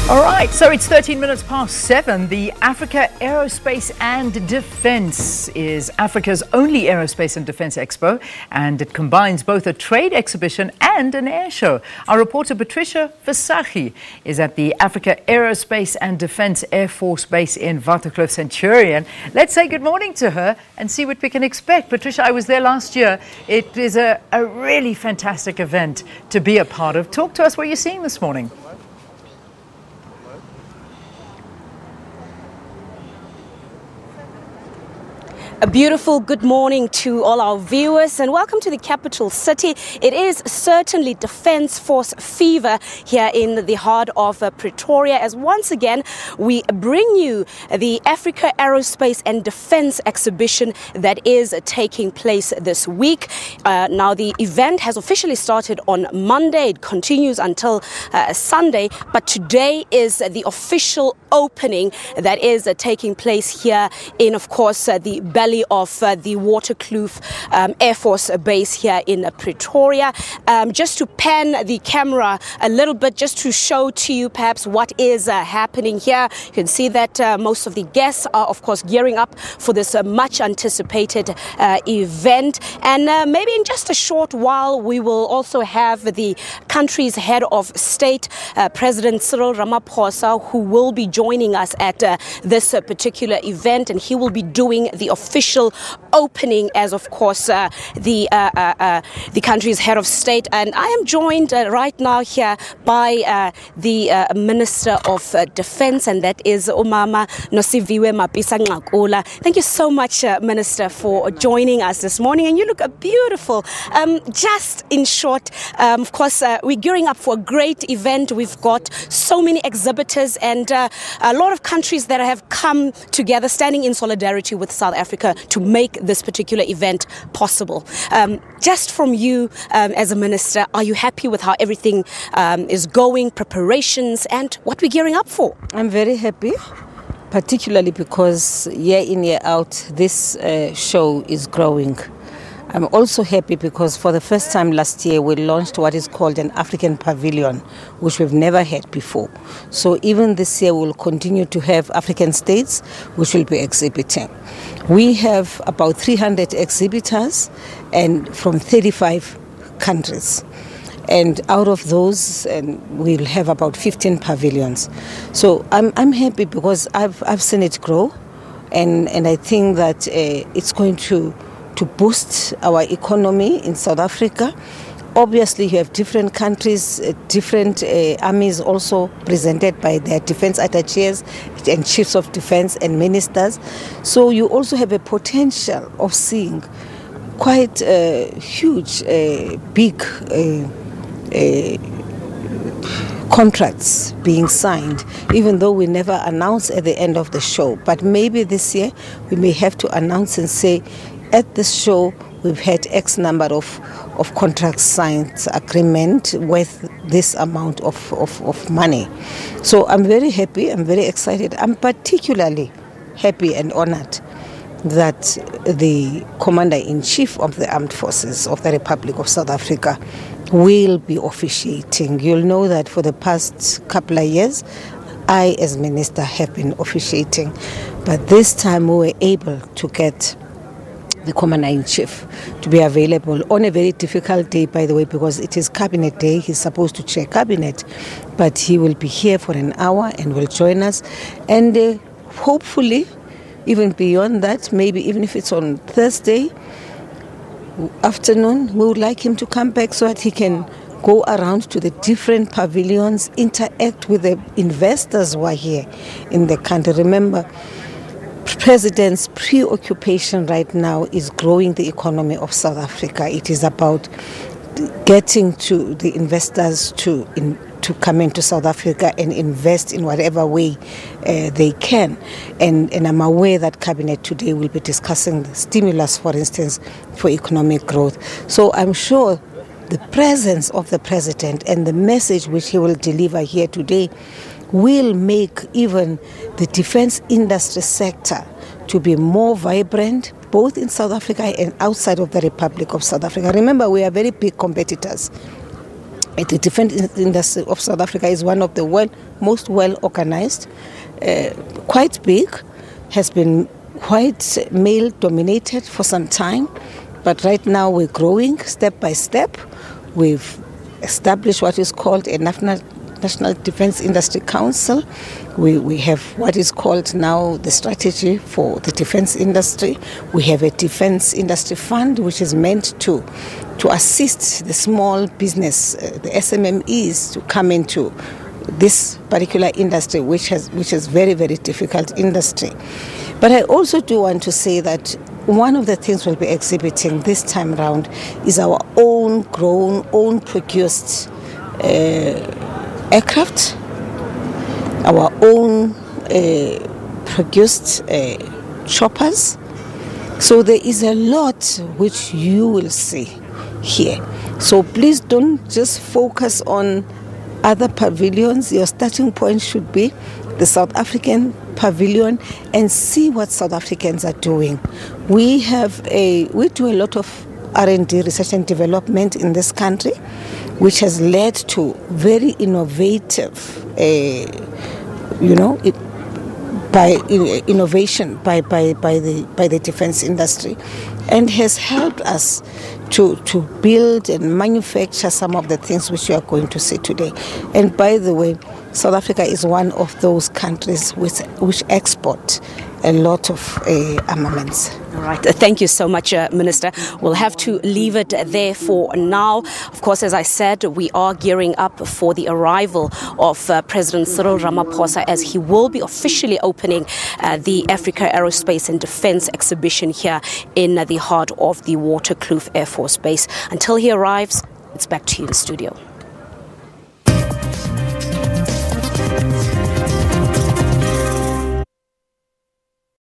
All right, so it's 13 minutes past 7. The Africa Aerospace and Defence is Africa's only aerospace and defence expo, and it combines both a trade exhibition and an air show. Our reporter Patricia Visagie is at the Africa Aerospace and Defence Air Force Base in Waterkloof, Centurion. Let's say good morning to her and see what we can expect. Patricia, I was there last year. It is a really fantastic event to be a part of. Talk to us what you're seeing this morning. A beautiful good morning to all our viewers and welcome to the capital city. It is certainly Defence Force fever here in the heart of Pretoria, as once again we bring you the Africa Aerospace and Defence exhibition that is taking place this week. Now the event has officially started on Monday. It continues until Sunday, but today is the official opening that is taking place here in, of course, the belly of the Waterkloof Air Force Base here in Pretoria. Just to pan the camera a little bit, just to show to you perhaps what is happening here. You can see that most of the guests are, of course, gearing up for this much anticipated event. And maybe in just a short while, we will also have the country's head of state, President Cyril Ramaphosa, who will be joining us at this particular event, and he will be doing the official opening as, of course, the country's head of state. And I am joined right now here by the Minister of Defence, and that is Umama Mapisa-Nqakula. Thank you so much, Minister, for joining us this morning. And you look beautiful. Just in short, of course, we're gearing up for a great event. We've got so many exhibitors and a lot of countries that have come together, standing in solidarity with South Africa to make this particular event possible. Just from you as a minister, are you happy with how everything is going, preparations, and what we're gearing up for? I'm very happy, particularly because year in, year out, this show is growing. I'm also happy because for the first time last year we launched what is called an African Pavilion, which we've never had before. So even this year we'll continue to have African states which will be exhibiting. We have about 300 exhibitors and from 35 countries. And out of those, we'll have about 15 pavilions. So I'm happy because I've seen it grow, and I think that it's going to boost our economy in South Africa. Obviously, you have different countries, different armies also presented by their defense attaches and chiefs of defense and ministers. So you also have a potential of seeing quite huge, big contracts being signed, even though we never announce at the end of the show. But maybe this year we may have to announce and say, at this show, we've had X number of contracts signed, agreement with this amount of money. So I'm very happy, I'm very excited. I'm particularly happy and honored that the Commander-in-Chief of the Armed Forces of the Republic of South Africa will be officiating. You'll know that for the past couple of years, I as Minister have been officiating. But this time we were able to get the Commander-in-Chief to be available on a very difficult day, by the way, because it is Cabinet Day. He's supposed to chair Cabinet, but he will be here for an hour and will join us. And hopefully, even beyond that, maybe even if it's on Thursday afternoon, we would like him to come back so that he can go around to the different pavilions, interact with the investors who are here in the country. Remember, President's preoccupation right now is growing the economy of South Africa. It is about getting to the investors to come into South Africa and invest in whatever way they can. And I'm aware that Cabinet today will be discussing the stimulus, for instance, for economic growth. So I'm sure the presence of the President and the message which he will deliver here today will make even the defense industry sector to be more vibrant, both in South Africa and outside of the Republic of South Africa. Remember, we are very big competitors. The defense industry of South Africa is one of the most well organized, quite big, has been quite male dominated for some time, but right now we're growing step by step. We've established what is called a National Defence Industry Council. We have what is called now the strategy for the defence industry. We have a defence industry fund which is meant to assist the small business, the SMMEs, to come into this particular industry, which is very, very difficult industry. But I also do want to say that one of the things we'll be exhibiting this time around is our own grown, own produced aircraft, our own produced choppers. So there is a lot which you will see here. So please don't just focus on other pavilions. Your starting point should be the South African pavilion and see what South Africans are doing. We do a lot of R&D, research and development in this country, which has led to very innovative, innovation by the defense industry, and has helped us to build and manufacture some of the things which you are going to see today. And by the way, South Africa is one of those countries which export a lot of armaments. All right. Thank you so much, Minister. We'll have to leave it there for now. Of course, as I said, we are gearing up for the arrival of President Cyril Ramaphosa, as he will be officially opening the Africa Aerospace and Defence exhibition here in the heart of the Waterkloof Air Force Base. Until he arrives, it's back to you in the studio.